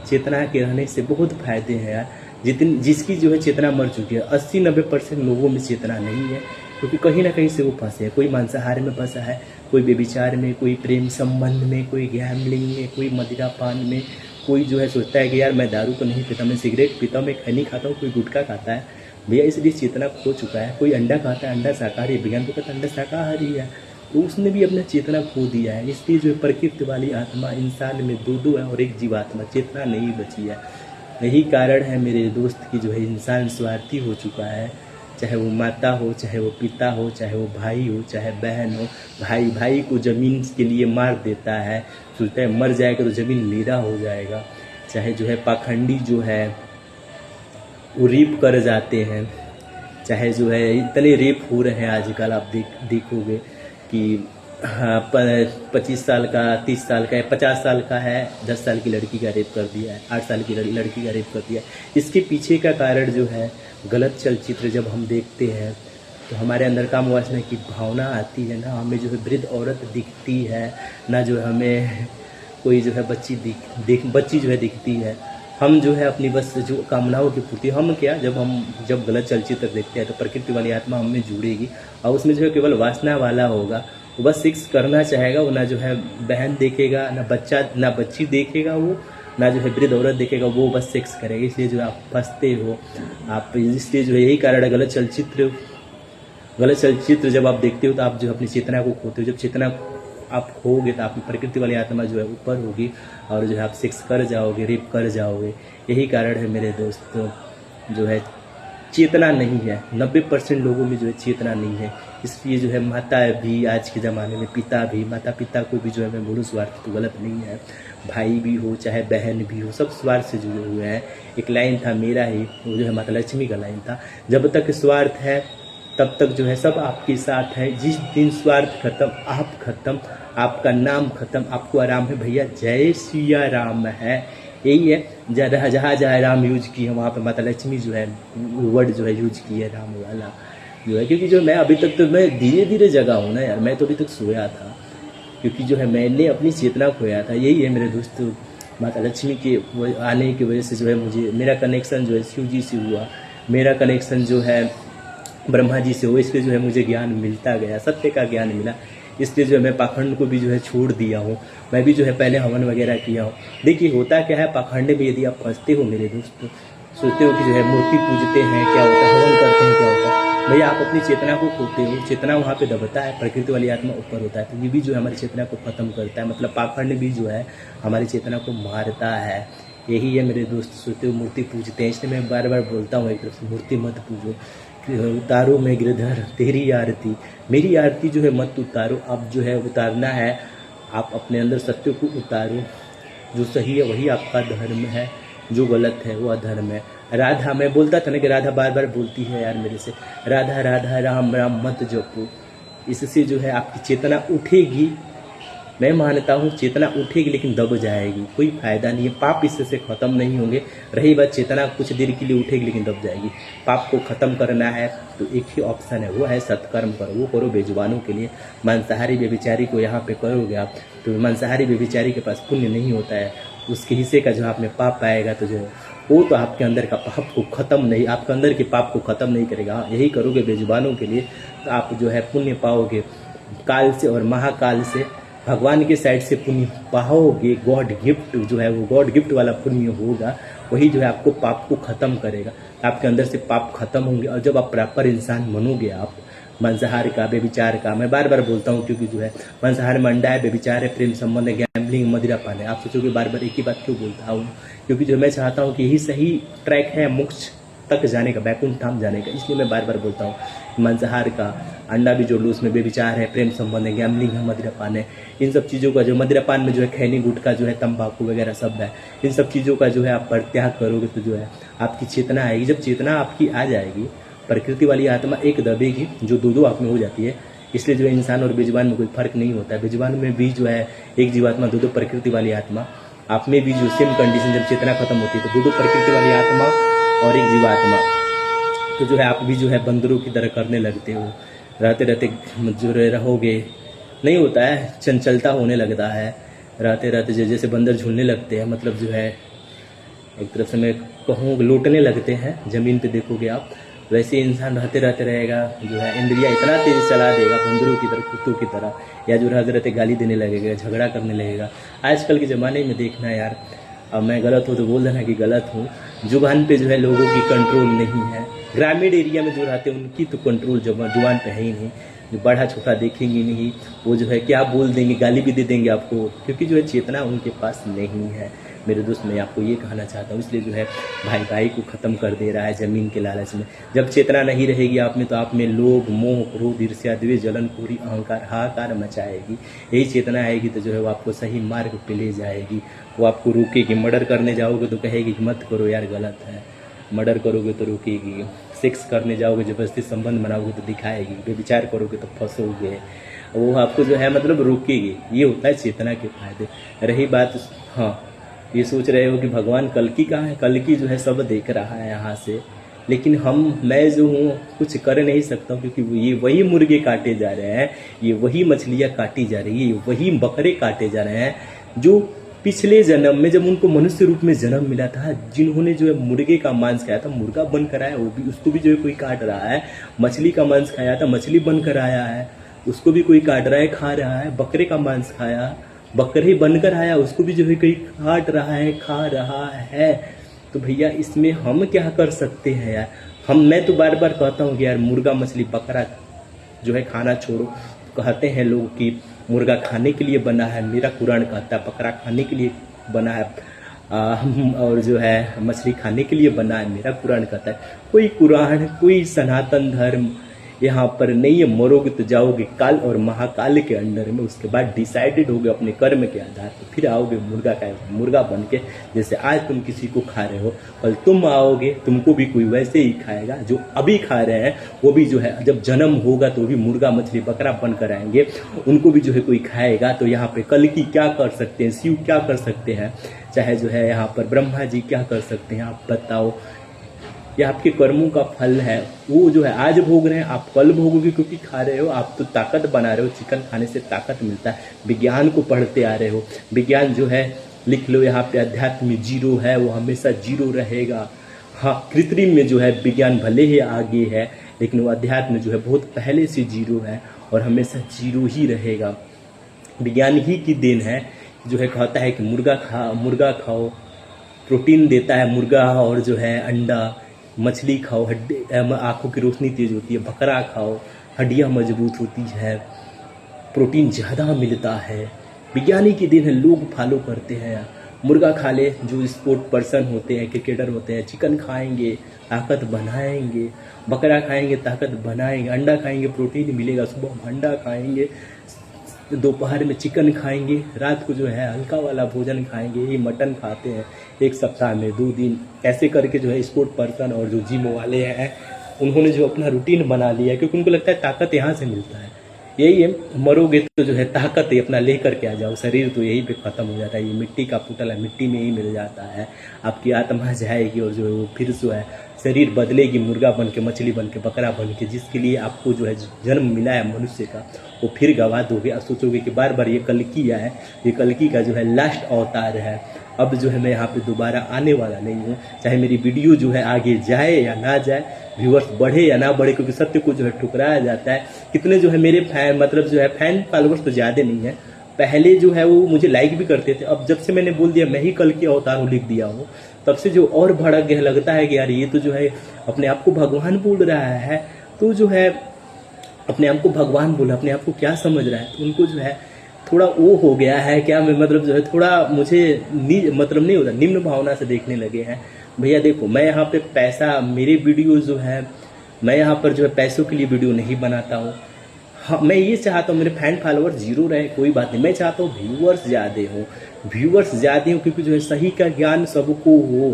चेतना के रहने से बहुत फायदे हैं यार। जिसकी जो है चेतना मर चुकी है, 80-90% लोगों में चेतना नहीं है, क्योंकि कहीं ना कहीं से वो फंसे हैं। कोई मांसाहार में फंसा है, कोई व्यभिचार में, कोई प्रेम संबंध में, कोई गैम्बलिंग में, कोई मदिरा पान में, कोई जो है सोचता है कि यार मैं दारू तो नहीं पीता, मैं सिगरेट पीता हूँ, मैं खैनी खाता हूँ, कोई गुटखा खाता है। भैया इसलिए चेतना खो चुका है। कोई अंडा खाता है, अंडा शाकाहारी, विज्ञान तो कहता है अंडा शाकाहारी है, तो उसने भी अपना चेतना खो दिया है। इसलिए जो प्रकृति वाली आत्मा इंसान में दो है और एक जीवात्मा, चेतना नहीं बची है। यही कारण है मेरे दोस्त की जो है इंसान स्वार्थी हो चुका है। चाहे वो माता हो, चाहे वो पिता हो, चाहे वो भाई हो, चाहे बहन हो। भाई को ज़मीन के लिए मार देता है, सोचता है मर जाएगा तो ज़मीन मेरा हो जाएगा। चाहे जो है पाखंडी जो है वो रेप कर जाते हैं। चाहे जो है इतने रेप हो रहे हैं आजकल, आप देखोगे कि हाँ 25 साल का, 30 साल का है, 50 साल का है, 10 साल की लड़की का रेप कर दिया है, 8 साल की लड़की का रेप कर दिया है। इसके पीछे का कारण जो है गलत चलचित्र जब हम देखते हैं तो हमारे अंदर काम वासना की भावना आती है ना, हमें जो है वृद्ध औरत दिखती है ना, जो हमें कोई जो है बच्ची जो है दिखती है। हम जो है अपनी बस जो कामनाओं की पूर्ति, हम क्या जब गलत चलचित्र देखते हैं तो प्रकृति वाली आत्मा हमें जुड़ेगी और उसमें जो है केवल वासना वाला होगा। वो बस सेक्स करना चाहेगा, वो ना जो है बहन देखेगा, ना बच्चा ना बच्ची देखेगा, वो ना जो है वृद्ध औरत देखेगा, वो बस सेक्स करेगा। इसलिए जो आप फंसते हो आप, इसलिए जो है यही कारण है गलत चलचित्र जब आप देखते हो तो आप जो अपनी चेतना को खोते हो। जब चेतना आप खोगे तो आपकी प्रकृति वाली आत्मा जो है ऊपर होगी और जो है आप सेक्स कर जाओगे, रेप कर जाओगे। यही कारण है मेरे दोस्तों, जो है चेतना नहीं है। 90% लोगों में जो है चेतना नहीं है। इसलिए जो है माता भी आज के ज़माने में, पिता भी, माता पिता को भी जो है मैं बोलूँ स्वार्थ तो गलत नहीं है, भाई भी हो चाहे बहन भी हो, सब स्वार्थ से जुड़े हुए हैं। एक लाइन था मेरा ही, वो जो है माता लक्ष्मी का लाइन था, जब तक स्वार्थ है तब तक जो है सब आपके साथ है, जिस दिन स्वार्थ खत्म, आप खत्म, आपका नाम खत्म, आपको आराम है। भैया जय सिया राम है, यही है। जहाँ राम यूज की है वहाँ पे माता लक्ष्मी जो है वर्ड जो है यूज की है, राम वाला जो है। क्योंकि जो मैं अभी तक तो मैं धीरे धीरे जगा हूँ ना यार, मैं तो अभी तक सोया था, क्योंकि जो है मैंने अपनी चेतना खोया था। यही है मेरे दोस्तों, माता लक्ष्मी के आने की वजह से जो है मुझे, मेरा कनेक्शन जो है शिव जी से हुआ, मेरा कनेक्शन जो है ब्रह्मा जी से हुआ। इसलिए जो है मुझे ज्ञान मिलता गया, सत्य का ज्ञान मिला। इसलिए जो है मैं पाखंड को भी जो है छोड़ दिया हूँ। मैं भी जो है पहले हवन वगैरह किया हूँ। देखिए होता क्या है, पाखंड में यदि आप फंसते हो मेरे दोस्तों, सोचते हो कि जो है मूर्ति पूजते हैं क्या होता है, हवन करते हैं क्या होता है, भैया आप अपनी चेतना को खोते हो। चेतना वहाँ पे दबता है, प्रकृति वाली आत्मा ऊपर होता है, तो ये भी जो है हमारी चेतना को खत्म करता है। मतलब पाखंड भी जो है हमारी चेतना को मारता है। यही है मेरे दोस्त, सोचते हो मूर्ति पूजते हैं, इसलिए मैं बार बार बोलता हूँ एक तरफ से, मूर्ति मत पूजो, उतारो मैं गिरधर तेरी आरती, मेरी आरती जो है मत उतारो। अब जो है उतारना है, आप अपने अंदर सत्य को उतारो। जो सही है वही आपका धर्म है, जो गलत है वो अधर्म है। राधा, मैं बोलता था ना कि राधा बार बार बोलती है यार मेरे से, राधा राधा राम राम मत जपो। इससे जो है आपकी चेतना उठेगी, मैं मानता हूँ चेतना उठेगी लेकिन दब जाएगी, कोई फायदा नहीं है। पाप इससे खत्म नहीं होंगे। रही बात चेतना कुछ देर के लिए उठेगी लेकिन दब जाएगी। पाप को खत्म करना है तो एक ही ऑप्शन है, वो है सत्कर्म करो, वो करो बेजुबानों के लिए। मांसाहारी व्यभिचारी को यहाँ पे करोगे आप तो मांसाहारी व्यभिचारी के पास पुण्य नहीं होता है, उसके हिस्से का जो आप में पाप पाएगा तो जो है वो तो आपके अंदर का पाप को खत्म नहीं, आपके अंदर के पाप को खत्म नहीं करेगा। यही करोगे बेजुबानों के लिए तो आप जो है पुण्य पाओगे काल से और महाकाल से, भगवान के साइड से पुण्य पाओगे। गॉड गिफ्ट जो है वो गॉड गिफ्ट वाला पुण्य होगा, वही जो है आपको पाप को खत्म करेगा। आपके अंदर से पाप खत्म होंगे और जब आप प्रॉपर इंसान बनोगे, आप मांसाहार का, व्यभिचार का, मैं बार बार बोलता हूँ क्योंकि जो है मांसाहार में अंडा है, व्यभिचार है, प्रेम संबंध है, गैम्बलिंग, मदिरा पान है। आप सोचोगे बार बार एक ही बात क्यों बोलता हूँ, क्योंकि जो मैं चाहता हूँ कि यही सही ट्रैक है मोक्ष तक जाने का, बैकुंठ धाम जाने का। इसलिए मैं बार बार बोलता हूँ मांसाहार का अंडा भी जोड़ लो, उसमें बेविचार है, प्रेम संबंध है, गैम्बलिंग है, मदिरा पान है। इन सब चीज़ों का जो मदिरा पान में जो है खैनी गुटखा जो है तंबाकू वगैरह सब है, इन सब चीज़ों का जो है आप परित्याग करोगे तो जो है आपकी चेतना आएगी। जब चेतना आपकी आ जाएगी, प्रकृति वाली आत्मा एक दबेगी, जो दो आप में हो जाती है। इसलिए जो है इंसान और बेजुबान में कोई फर्क नहीं होता है। बेजुबान में भी जो है एक जीवात्मा, दो प्रकृति वाली आत्मा। आप में भी जो सेम कंडीशन, जब चेतना खत्म होती है तो दो प्रकृति वाली आत्मा और एक जीवात्मा, तो जो है आप भी जो है बंदरों की तरह करने लगते हो। रहते रहते जो रहोगे नहीं होता है, चंचलता होने लगता है। रहते रहते जैसे बंदर झूलने लगते हैं, मतलब जो है एक तरफ से मैं कहूँ लौटने लगते हैं, ज़मीन पे देखोगे आप, वैसे इंसान रहते रहते रहेगा, जो है इंद्रिया इतना तेज चला देगा बंदरों की तरह, कुत्तों की तरह, या जो रहते रहते गाली देने लगेगा, झगड़ा करने लगेगा। आजकल के ज़माने में देखना यार, अब मैं गलत हूँ तो बोल देना कि गलत हूँ, जुबान पे जो है लोगों की कंट्रोल नहीं है। ग्रामीण एरिया में जो रहते हैं उनकी तो कंट्रोल जुबान पे है ही नहीं, जो बड़ा छोटा देखेंगे नहीं, वो जो है क्या बोल देंगे, गाली भी दे देंगे आपको, क्योंकि जो है चेतना उनके पास नहीं है। मेरे दोस्त, मैं आपको ये कहना चाहता हूँ, इसलिए जो है भाई भाई को ख़त्म कर दे रहा है ज़मीन के लालच में। जब चेतना नहीं रहेगी आप में, तो आप में लोभ, मोह, क्रोध, ईर्ष्या, द्वेष, जलन, खोरी, अहंकार, हाहाकार मचाएगी। यही चेतना आएगी तो जो है वो आपको सही मार्ग पे ले जाएगी, वो आपको रोकेगी। मर्डर करने जाओगे तो कहेगी कि मत करो यार, गलत है। मर्डर करोगे तो रोकेगी, सेक्स करने जाओगे, जबरदस्ती संबंध बनाओगे तो दिखाएगी, बेविचार करोगे तो फंसोगे, वो आपको जो है मतलब रोकेगी। ये होता है चेतना के फायदे। रही बात, हाँ, ये सोच रहे हो कि भगवान कल्कि कहाँ है, कल्कि जो है सब देख रहा है यहाँ से, लेकिन मैं जो हूँ कुछ कर नहीं सकता हूँ, क्योंकि ये वही मुर्गे काटे जा रहे हैं, ये वही मछलियाँ काटी जा रही है, ये वही बकरे काटे जा रहे हैं जो पिछले जन्म में जब उनको मनुष्य रूप में जन्म मिला था, जिन्होंने जो है मुर्गे का मांस खाया था, मुर्गा बनकर आया, वो भी, उसको भी जो है कोई काट रहा है। मछली का मांस खाया था, मछली बनकर आया है, उसको भी कोई काट रहा है, खा रहा है। बकरे का मांस खाया, बकरे बनकर आया, उसको भी जो है कोई काट रहा है, खा रहा है। तो भैया इसमें हम क्या कर सकते हैं यार। मैं तो बार बार कहता हूँ कि यार मुर्गा, मछली, बकरा जो है खाना छोड़ो। कहते हैं लोग कि मुर्गा खाने के लिए बना है, मेरा कुरान कहता है बकरा खाने के लिए बना है, और जो है मछली खाने के लिए बना है, मेरा कुरान कहता है। कोई कुरान, कोई सनातन धर्म यहाँ पर नहीं है। मरोगे तो जाओगे काल और महाकाल के अंडर में, उसके बाद डिसाइडेड होगे अपने कर्म के आधार पर, फिर आओगे मुर्गा बन के। जैसे आज तुम किसी को खा रहे हो, कल तुम आओगे, तुमको भी कोई वैसे ही खाएगा। जो अभी खा रहे हैं वो भी जो है जब जन्म होगा तो भी मुर्गा, मछली, बकरा बनकर आएंगे, उनको भी जो है कोई खाएगा। तो यहाँ पे कल की क्या कर सकते हैं, शिव क्या कर सकते हैं, चाहे जो है यहाँ पर ब्रह्मा जी क्या कर सकते हैं, आप बताओ। ये आपके कर्मों का फल है, वो जो है आज भोग रहे हैं, आप कल भोगोगे, क्योंकि खा रहे हो। आप तो ताकत बना रहे हो, चिकन खाने से ताकत मिलता है। विज्ञान को पढ़ते आ रहे हो, विज्ञान जो है लिख लो यहाँ पे, अध्यात्म में जीरो है, वो हमेशा जीरो रहेगा। हाँ, कृत्रिम में जो है विज्ञान भले ही आगे है, लेकिन वो अध्यात्म जो है बहुत पहले से जीरो है और हमेशा जीरो ही रहेगा। विज्ञान ही की देन है, जो है कहता है कि मुर्गा खाओ, प्रोटीन देता है मुर्गा, और जो है अंडा, मछली खाओ, आँखों की रोशनी तेज होती है, बकरा खाओ, हड्डियाँ मजबूत होती है, प्रोटीन ज़्यादा मिलता है। विज्ञानी की दिन है, लोग फॉलो करते हैं। मुर्गा खा ले जो स्पोर्ट पर्सन होते हैं, क्रिकेटर होते हैं, चिकन खाएंगे ताकत बनाएंगे, बकरा खाएंगे ताकत बनाएंगे, अंडा खाएंगे प्रोटीन मिलेगा, सुबह अंडा खाएंगे, दोपहर में चिकन खाएंगे, रात को जो है हल्का वाला भोजन खाएंगे। ये मटन खाते हैं एक सप्ताह में 2 दिन, ऐसे करके जो है स्पोर्ट पर्सन और जो जिम वाले हैं उन्होंने जो अपना रूटीन बना लिया है, क्योंकि उनको लगता है ताकत यहाँ से मिलता है। यही है, मरोगे तो जो है ताकत ही अपना लेकर के आ जाओ, शरीर तो यहीं पे ख़त्म हो जाता है। ये मिट्टी का पुतला है, मिट्टी में ही मिल जाता है। आपकी आत्मा जाएगी और जो है वो फिर जो है शरीर बदलेगी, मुर्गा बन के, मछली बन के, बकरा बन के, जिसके लिए आपको जो है जन्म मिला है मनुष्य का, वो फिर गवा दोगे। और सोचोगे कि बार बार ये कल्कि है, ये कल्कि का जो है लास्ट अवतार है, अब जो है मैं यहाँ पे दोबारा आने वाला नहीं हूँ। चाहे मेरी वीडियो जो है आगे जाए या ना जाए, व्यूअर्स बढ़े या ना बढ़े, क्योंकि सत्य को जो है ठुकराया जाता है। कितने जो है मेरे फैन, मतलब जो है फैन फॉलोअर्स तो ज़्यादा नहीं है, पहले जो है वो मुझे लाइक भी करते थे। अब जब से मैंने बोल दिया मैं ही कल्कि अवतार हूँ, लिख दिया हूँ, तब से जो और भड़क गया, लगता है कि यार ये तो जो है अपने आप को भगवान बोल रहा है, तो जो है अपने आप को भगवान बोला, अपने आप को क्या समझ रहा है। तो उनको जो है थोड़ा वो हो गया है क्या, मैं मतलब जो है थोड़ा मुझे मतलब नहीं होता, निम्न भावना से देखने लगे हैं। भैया देखो, मैं यहाँ पे पैसा, मेरे वीडियो जो है, मैं यहाँ पर जो है पैसों के लिए वीडियो नहीं बनाता हूँ। हाँ, मैं ये चाहता हूँ मेरे फैन फॉलोअर्स जीरो रहे, कोई बात नहीं। मैं चाहता हूँ व्यूअर्स ज़्यादा हो, क्योंकि जो है सही का ज्ञान सबको हो।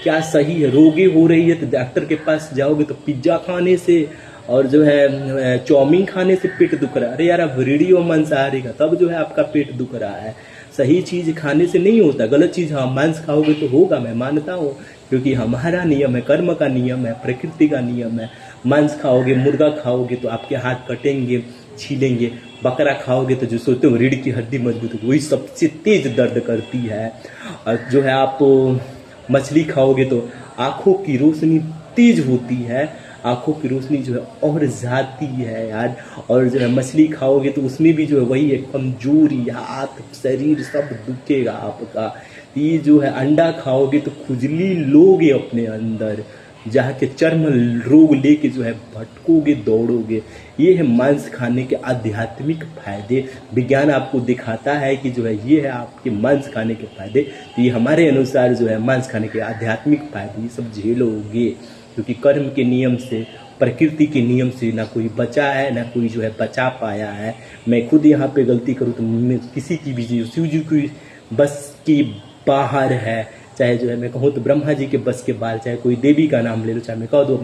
क्या सही है, रोगी हो रही है तो डॉक्टर के पास जाओगे तो पिज्ज़ा खाने से और जो है चाउमीन खाने से पेट दुख रहा है। अरे यार, आप वीडियो मांसाहारी का, तब जो है आपका पेट दुख रहा है। सही चीज़ खाने से नहीं होता, गलत चीज़ हाँ मांस खाओगे तो होगा, मैं मानता हूँ, क्योंकि हमारा नियम है, कर्म का नियम है, प्रकृति का नियम है। मांस खाओगे, मुर्गा खाओगे तो आपके हाथ कटेंगे, छीलेंगे। बकरा खाओगे तो जो सोते हो रीढ़ की हड्डी मजबूत होगी, वही सबसे तेज दर्द करती है। और जो है आप मछली खाओगे तो आँखों की रोशनी तेज होती है, आँखों की रोशनी जो है और जाती है यार। और जो है मछली खाओगे तो उसमें भी जो है वही है, कमजोरी, हाथ शरीर सब दुखेगा आपका। ये जो है अंडा खाओगे तो खुजली लोगे अपने अंदर, जहाँ के चर्म रोग लेके जो है भटकोगे दौड़ोगे। ये है मांस खाने के आध्यात्मिक फायदे। विज्ञान आपको दिखाता है कि जो है ये है आपके मांस खाने के फायदे। तो ये हमारे अनुसार जो है मांस खाने के आध्यात्मिक फायदे ये सब झेलोगे, क्योंकि कर्म के नियम से, प्रकृति के नियम से ना कोई बचा है ना कोई जो है बचा पाया है। मैं खुद यहाँ पे गलती करूँ तो मैं किसी की भी शिव जी की बस की बाहर है, चाहे जो है मैं कहूँ तो ब्रह्मा जी के बस के बाहर, चाहे कोई देवी का नाम ले लो, चाहे मैं कह दूँ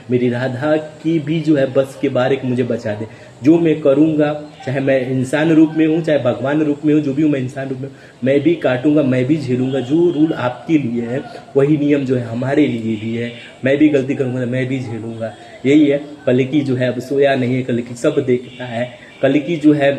मेरी राधा की भी जो है बस के बाहर एक मुझे बचा दे। जो मैं करूँगा, चाहे मैं इंसान रूप में हूँ चाहे भगवान रूप में हूँ, जो भी हूँ मैं इंसान रूप में, मैं भी काटूंगा, मैं भी झेलूंगा। जो रूल आपके लिए है वही नियम जो है हमारे लिए भी है। मैं भी गलती करूँगा तो मैं भी झेलूंगा। यही है, कल्कि जो है अब सोया नहीं है, कल्कि सब देखता है। कल्कि जो है,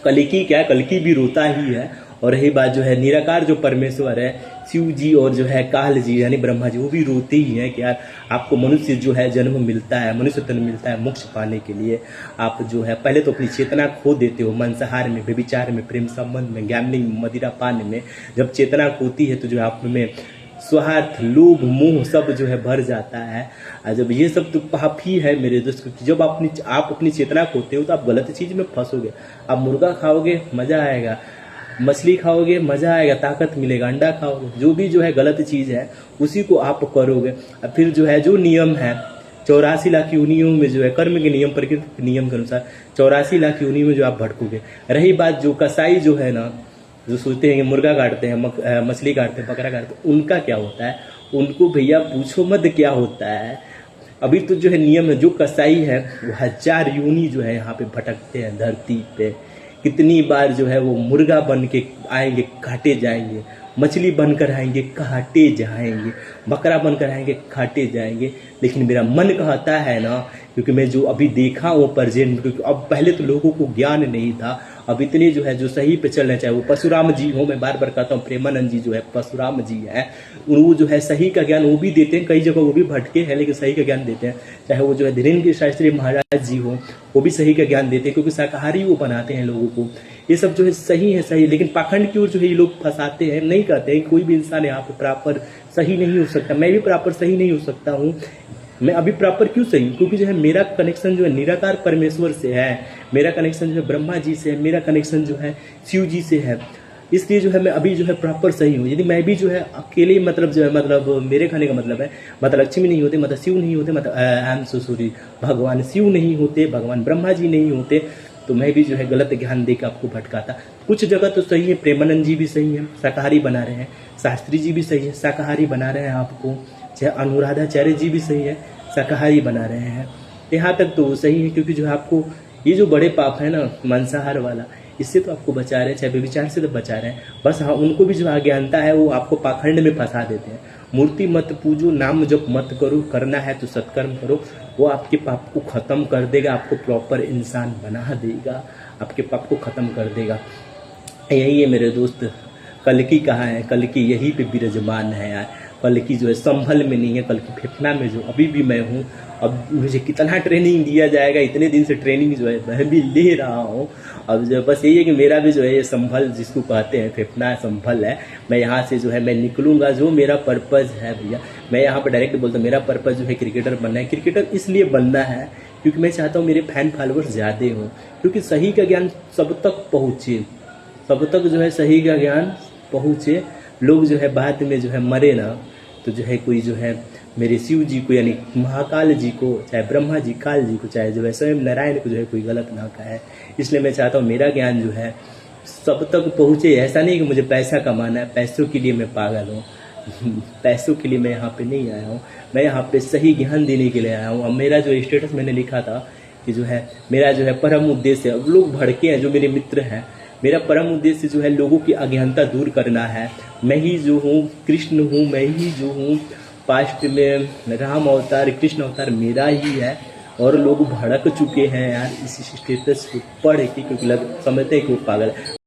कल्कि क्या, कल्कि भी रोता ही है। और रही बात जो है निराकार जो परमेश्वर है, शिव जी और जो है काल जी यानी ब्रह्मा जी, वो भी रोते ही हैं कि यार आपको मनुष्य जो है जन्म मिलता है, मनुष्य तन मिलता है मोक्ष पाने के लिए। आप जो है पहले तो अपनी चेतना खो देते हो, मांसाहार में, व्यभिचार में, प्रेम संबंध में, गैम्बलिंग, मदिरा पान में। जब चेतना खोती है तो जो है आप में स्वार्थ, लोभ, मोह सब जो है भर जाता है। और जब ये सब तो पाप ही है मेरे दोस्त, क्योंकि जब आप अपनी चेतना खोते हो तो आप गलत चीज में फंसोगे। आप मुर्गा खाओगे मजा आएगा, मछली खाओगे मजा आएगा, ताकत मिलेगा, अंडा खाओगे, जो भी जो है गलत चीज है उसी को आप करोगे। और फिर जो है जो नियम है 84 लाख योनियों में जो है कर्म के नियम, प्रकृति के नियम के अनुसार 84 लाख योनियों में जो आप भटकोगे। रही बात जो कसाई जो है ना, जो सोचते हैं कि मुर्गा काटते हैं, मछली काटते हैं, बकरा काटते हैं, उनका क्या होता है, उनको भैया पूछो मत क्या होता है। अभी तो जो है नियम है, जो कसाई है वो 1000 योनि जो है यहाँ पे भटकते हैं धरती पे। कितनी बार जो है वो मुर्गा बन के आएंगे, काटे जाएंगे, मछली बनकर आएंगे, काटे जाएंगे, बकरा बनकर आएंगे, काटे जाएंगे। लेकिन मेरा मन कहता है ना, क्योंकि मैं जो अभी देखा वो प्रेजेंट, क्योंकि अब पहले तो लोगों को ज्ञान नहीं था, अब इतने जो है जो सही पे चल रहे, चाहे वो परशुराम जी हो, मैं बार बार कहता हूँ प्रेमानंद जी जो है परशुराम जी है, वो जो है सही का ज्ञान वो भी देते हैं, कई जगह वो भी भटके हैं लेकिन सही का ज्ञान देते हैं। चाहे वो जो है धीरेन्द्र शास्त्री महाराज जी हो, वो भी सही का ज्ञान देते हैं, क्योंकि शाकाहारी वो बनाते हैं लोगों को। ये सब जो है सही है, सही, लेकिन पाखंड की ओर जो है ये लोग फंसाते हैं। नहीं कहते हैं कोई भी इंसान यहाँ पे प्रॉपर सही नहीं हो सकता, मैं भी प्रॉपर सही नहीं हो सकता हूँ। मैं अभी प्रॉपर क्यों सही हूँ, क्योंकि जो है मेरा कनेक्शन जो है निराकार परमेश्वर से है, मेरा कनेक्शन जो है ब्रह्मा जी से है, मेरा कनेक्शन जो है शिव जी से है। इसलिए जो है मैं अभी जो है प्रॉपर सही हूँ। यदि मैं भी जो है अकेले मतलब जो है मतलब मेरे कहने का मतलब है, मतलब लक्ष्मी नहीं होते, मतलब शिव नहीं होते, मतलब आई एम सो सॉरी, भगवान शिव नहीं होते, भगवान ब्रह्मा जी नहीं होते, तो मैं भी जो है गलत ज्ञान देकर आपको भटकाता। कुछ जगह तो सही है, प्रेमानंद जी भी सही है, शाकाहारी बना रहे हैं, शास्त्री जी भी सही है, शाकाहारी बना रहे हैं आपको, चाहे अनुराधाचार्य जी भी सही है, शाकाहारी बना रहे हैं। यहाँ तक तो वो सही है, क्योंकि जो है आपको ये जो बड़े पाप है ना मांसाहार वाला, इससे तो आपको बचा रहे हैं, चाहे व्यभिचार से तो बचा रहे हैं। बस हाँ, उनको भी जो अज्ञानता है वो आपको पाखंड में फंसा देते हैं। मूर्ति मत पूजो, नाम जप मत करो, करना है तो सत्कर्म करो, वो आपके पाप को खत्म कर देगा, आपको प्रॉपर इंसान बना देगा, आपके पाप को खत्म कर देगा। यही है मेरे दोस्त, कल्कि कहाँ है, कल्कि यही पे विराजमान है यार। कल्कि जो है संभल में नहीं है, कल्कि फेफना में जो अभी भी मैं हूँ। अब मुझे कितना ट्रेनिंग दिया जाएगा, इतने दिन से ट्रेनिंग जो है मैं भी ले रहा हूँ। अब जो बस यही है कि मेरा भी जो है ये संभल जिसको कहते हैं, फेफना संभल है। मैं यहाँ से जो है मैं निकलूंगा, जो मेरा पर्पज़ है भैया, मैं यहाँ पर डायरेक्ट बोलता हूँ, मेरा पर्पज़ जो है क्रिकेटर बनना है। क्रिकेटर इसलिए बनना है क्योंकि मैं चाहता हूँ मेरे फैन फॉलोअर्स ज़्यादा हों, क्योंकि सही का ज्ञान सब तक पहुँचे, सब तक जो है सही का ज्ञान पहुँचे। लोग जो है बाद में जो है मरे ना, तो जो है कोई जो है मेरे शिव जी को यानी महाकाल जी को, चाहे ब्रह्मा जी, काल जी को, चाहे जो है स्वयं नारायण को जो है कोई गलत ना कहे। इसलिए मैं चाहता हूँ मेरा ज्ञान जो है सब तक पहुँचे। ऐसा नहीं कि मुझे पैसा कमाना है, पैसों के लिए मैं पागल हूँ, पैसों के लिए मैं यहाँ पे नहीं आया हूँ, मैं यहाँ पे सही ज्ञान देने के लिए आया हूँ। अब मेरा जो स्टेटस मैंने लिखा था कि जो है मेरा जो है परम उद्देश्य है, अब लोग भड़के हैं जो मेरे मित्र हैं, मेरा परम उद्देश्य जो है लोगों की अज्ञानता दूर करना है। मैं ही जो हूँ कृष्ण हूँ, मैं ही जो हूँ पास्ट में राम अवतार, कृष्ण अवतार मेरा ही है। और लोग भड़क चुके हैं यार इस स्टेटस को पढ़ के, क्योंकि समझते हैं कि वो पागल है।